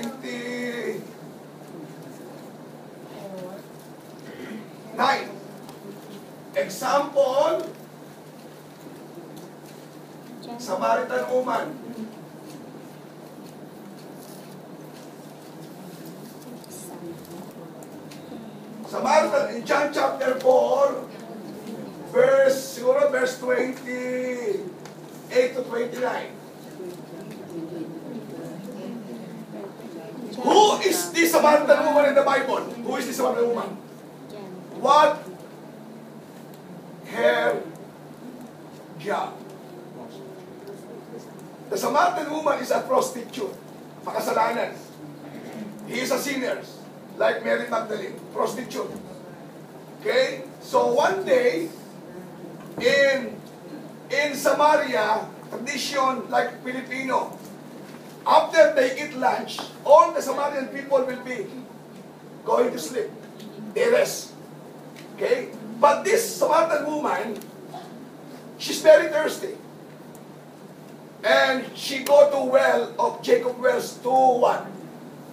29. Example, Samaritan woman. Samaritan in John chapter 4, verse 28 to 29. Who is this Samaritan woman in the Bible? Who is this Samaritan woman? What her job? The Samaritan woman is a prostitute. Makasalanan. He is a sinner. Like Mary Magdalene. Prostitute. Okay? So one day, in Samaria, tradition like Filipino, after they eat lunch, all the Samaritan people will be going to sleep. They rest. Okay? But this Samaritan woman, she's very thirsty. And she go to well of Jacob Wells to what?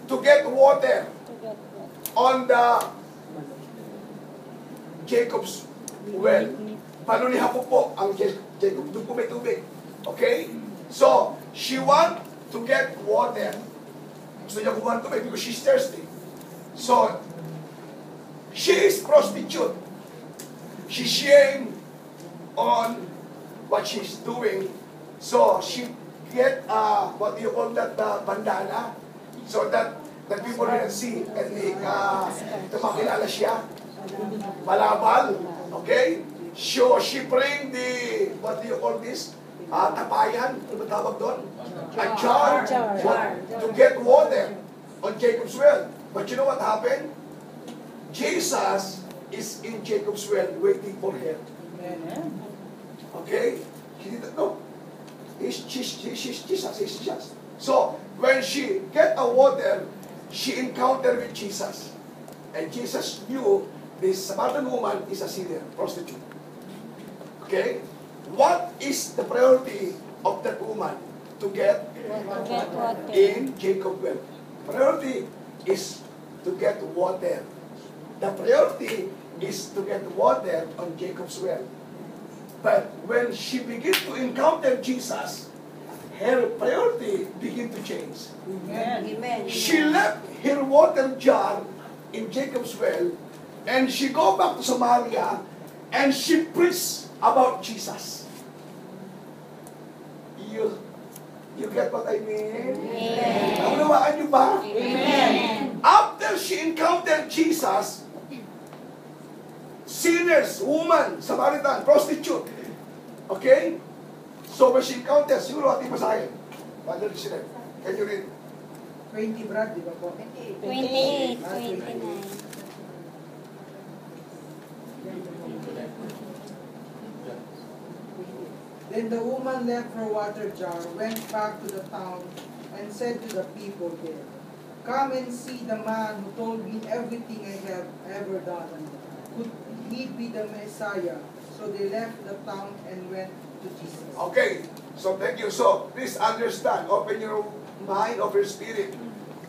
To get water on the Jacob's well. Panuniha po ang Jacob. Doon po may tubig. Okay? So, she want to get water. Gusto niya kumuha ng tubig because she's thirsty. So, she is prostitute. She shame on what she's doing. So, she get, what do you call that, bandana? So that the people will see and makilala siya. Malabal. Okay? So, she bring the, what do you call this? Tapayan. Ano ba tawag doon? A jar. To get water on Jacob's well. But you know what happened? Jesus is in Jacob's well waiting for her. Okay? He didn't know. She's Jesus. So, when she get a water, she encountered with Jesus. And Jesus knew this Samaritan woman is a sinner, prostitute. Okay? What is the priority of that woman to get in Jacob's well? Priority is to get water. The priority is to get water on Jacob's well. But when she began to encounter Jesus, her priority began to change. Amen. She left her water jar in Jacob's well, and she go back to Samaria, and she preached about Jesus. You get what I mean? Amen. Naunawaan niyo ba? Amen. After she encountered Jesus, sinners, woman, Samaritan, prostitute. Okay? So when she encountered, siguro ating basahin. Paano rin sila? Can you read? 20, Brad, di ba po? 28, 29. Then the woman left her water jar, went back to the town, and said to the people there, "Come and see the man who told me everything I have ever done. Could he be the Messiah?" So they left the town and went to Jesus. Okay. So thank you. So please understand, open your mind, open your spirit.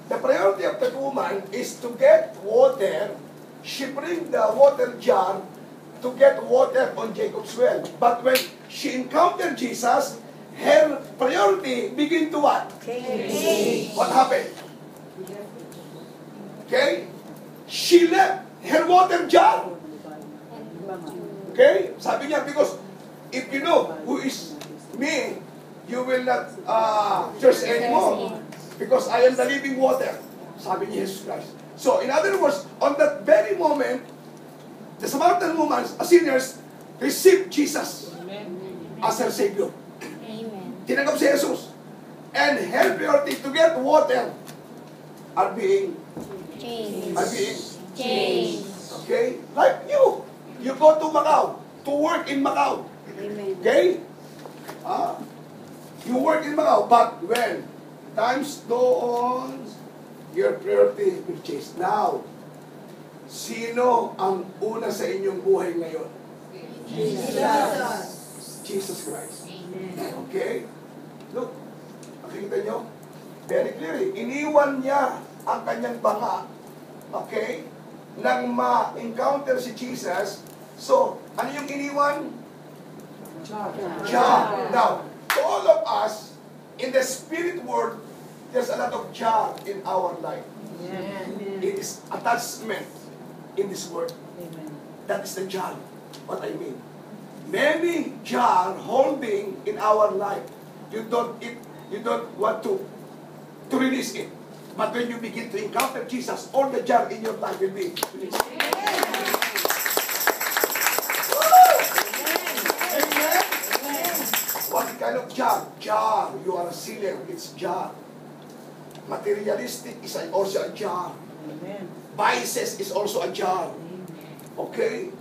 The priority of that woman is to get water. She bring the water jar to get water on Jacob's well. But when she encountered Jesus, her priority begin to what? Change. What happened? Okay? She left her water jar. Okay? Sabi niya, because if you know who is me, you will not thirst anymore. Because I am the living water. Sabi ni Jesus Christ. So, in other words, on that very moment, the Samaritan woman, a sinners, received Jesus as her Savior. Amen. Tinanggap si Jesus. And her priority to get water are being Change. okay? Like you. You go to Macau to work in Macau. Amen. Okay? You work in Macau, but when times go on, your priority will change. Now, sino ang una sa inyong buhay ngayon? Jesus. Jesus Christ. Amen. Okay? Look, nakikita nyo? Very clear. Iniwan niya ang kanyang banga. Okay? Nang ma-encounter si Jesus. So, ano yung iniwan? Jar. Now, to all of us, in the spirit world, there's a lot of jar in our life. It is attachment in this world. That is the jar. What I mean. Many jar holding in our life. You don't want to release it. But when you begin to encounter Jesus, all the jar in your life will be released. Amen. What kind of jar? Jar. You are a sinner. It's jar. Materialistic is also a jar. Vices is also a jar. Okay?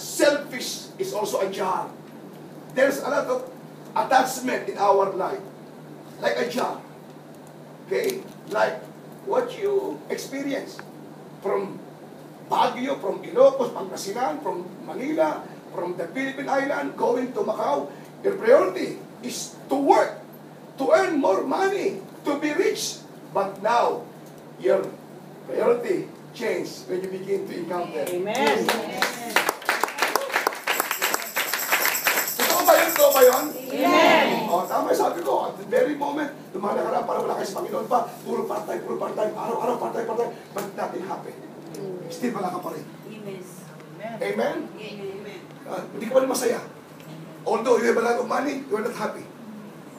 Selfish is also a jar. There's a lot of attachment in our life. Like a jar. Okay? Like what you experience from Baguio, from Ilocos, Pangasinan, from Manila, from the Philippine Island, going to Macau. Your priority is to work, to earn more money, to be rich. But now, your priority change when you begin to encounter. Amen. Totoo ba yun? Totoo ba yun? Amen. O, tama sabi ko, at the very moment, lumalakaran para wala kayo sa Panginoon pa, puro part-time, araw-araw, part-time, but nothing happened. Still wala ka pa rin. Amen? Hindi ka pa rin masaya. Although you have a lot of money, you are not happy.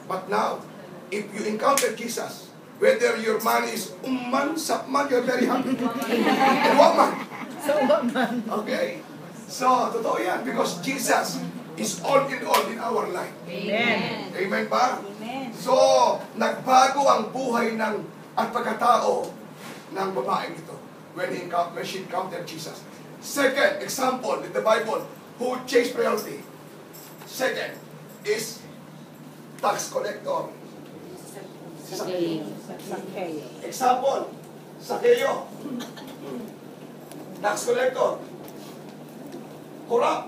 But now, if you encounter Jesus, whether your money is man, sapman, you're very happy. And woman. Okay? So, totoo yan. Because Jesus is all in our life. Amen. Amen ba? So, nagbago ang buhay at pagkatao ng babaeng ito when she encountered Jesus. Second example in the Bible, who changed priority. Second is tax collector. Si Zacchaeus. Example, Zacchaeus. Tax collector. Corrupt.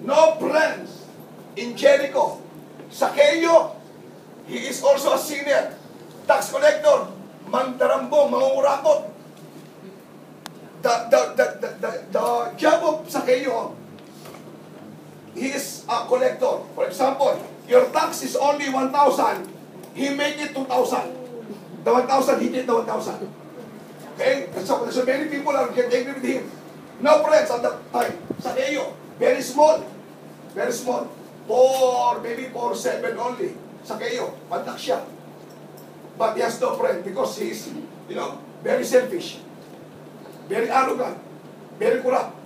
No friends in Jericho. Zacchaeus, he is also a sinner. Tax collector, mandarambong, mangungurakot. The job of Zacchaeus, he is a collector. For example, your tax is only 1,000. He make it 2,000. The 1,000, he did the 1,000. Okay? So many people are getting angry with him. No friends at that time. Zacchaeus, very small. Very small. Maybe 4'7" only. Zacchaeus, pantak siya. But he has no friend because he is, very selfish. Very arrogant. Very corrupt.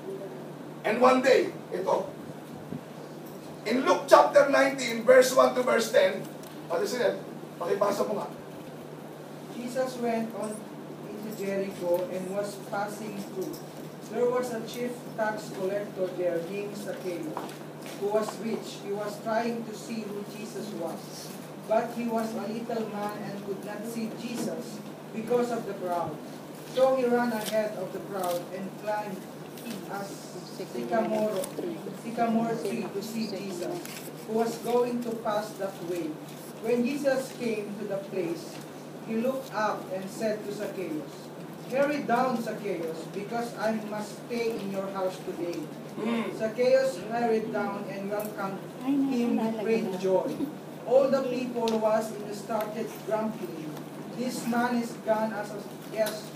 And one day, ito, in Luke chapter 19, verse 1 to verse 10, what is it? Pakibasa mo nga. Jesus went on into Jericho and was passing through. There was a chief tax collector there named Zacchaeus, who was rich. He was trying to see who Jesus was. But he was a little man and could not see Jesus because of the crowd. So he ran ahead of the crowd and climbed a sycamore tree to see Jesus, who was going to pass that way. When Jesus came to the place, he looked up and said to Zacchaeus, "Hurry down, Zacchaeus, because I must stay in your house today." Zacchaeus hurried down and welcomed him with great joy. All the people started grumbling, "This man is gone as a guest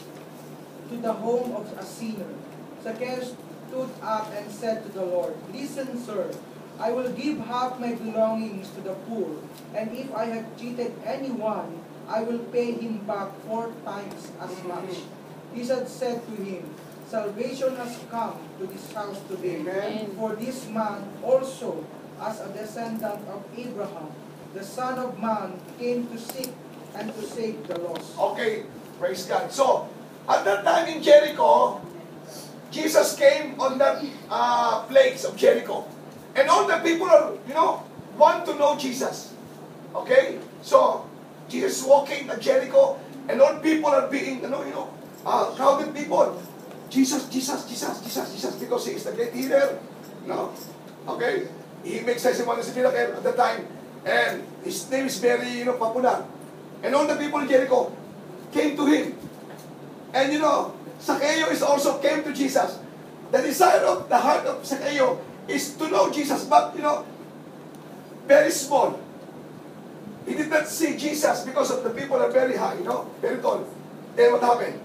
to the home of a sinner." Zacchaeus stood up and said to the Lord, "Listen, sir, I will give half my belongings to the poor, and if I have cheated anyone, I will pay him back 4 times as much." Jesus said to him, "Salvation has come to this house today, Amen. for this man also, as a descendant of Abraham, the Son of Man came to seek and to save the lost." Okay, praise God. So, at that time in Jericho, Jesus came on that place of Jericho. And all the people are, want to know Jesus. Okay? So, Jesus walking at Jericho, and all people are being, crowded people. Jesus, because he is the great healer. Okay? He makes testimony as a miracle at the time. And his name is very, popular. And all the people in Jericho came to him. And Zacchaeus is also came to Jesus. The desire of the heart of Zacchaeus is to know Jesus, but very small. He did not see Jesus because of the people are very high, very tall. Then what happened?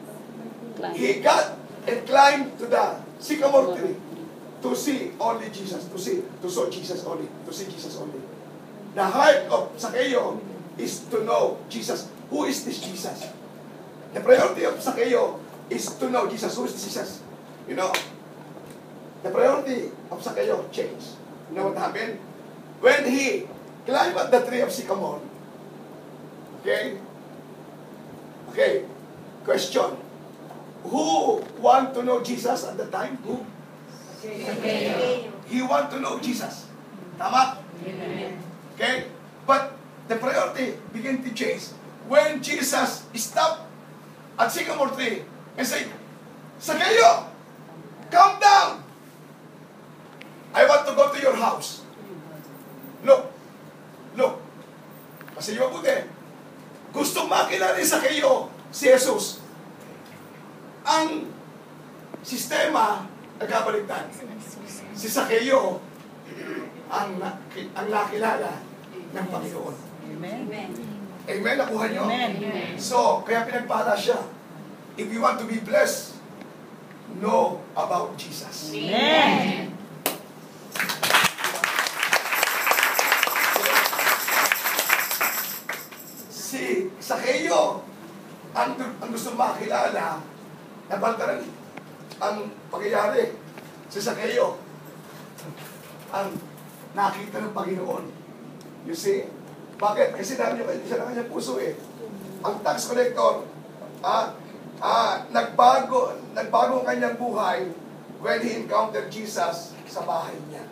He got and climbed to the sycamore tree to see only Jesus, to see Jesus only. The heart of Zacchaeus is to know Jesus. Who is this Jesus? The priority of Zacchaeus is to know Jesus. Who is Jesus? The priority of Zacchaeus changed. You know what happened? When he climbed up the tree of sycamore, okay, question. Who want to know Jesus at the time? Who? He want to know Jesus. Tama? Okay? But the priority began to change when Jesus stopped at sycamore tree and said, Zacchaeus, come down. I want to go to your house. Look. Kasi mabuti. Gusto makilala ni Zacchaeus si Jesus. Ang sistema nagkabaliktad. Si Zacchaeus ang nakilala ng Panginoon. Amen. Amen? Nakuha niyo? Amen. So, kaya pinagpala siya. If you want to be blessed, know about Jesus. Amen. Si Zacchaeus ang gusto makilala, nabantaran ang pangyayari. Si Zacchaeus ang nakita ng Panginoon. You see? Bakit? Kasi dami niya siya ng kanyang puso eh. Ang tax collector, nagbago ang kanyang buhay when he encountered Jesus sa bahay niya.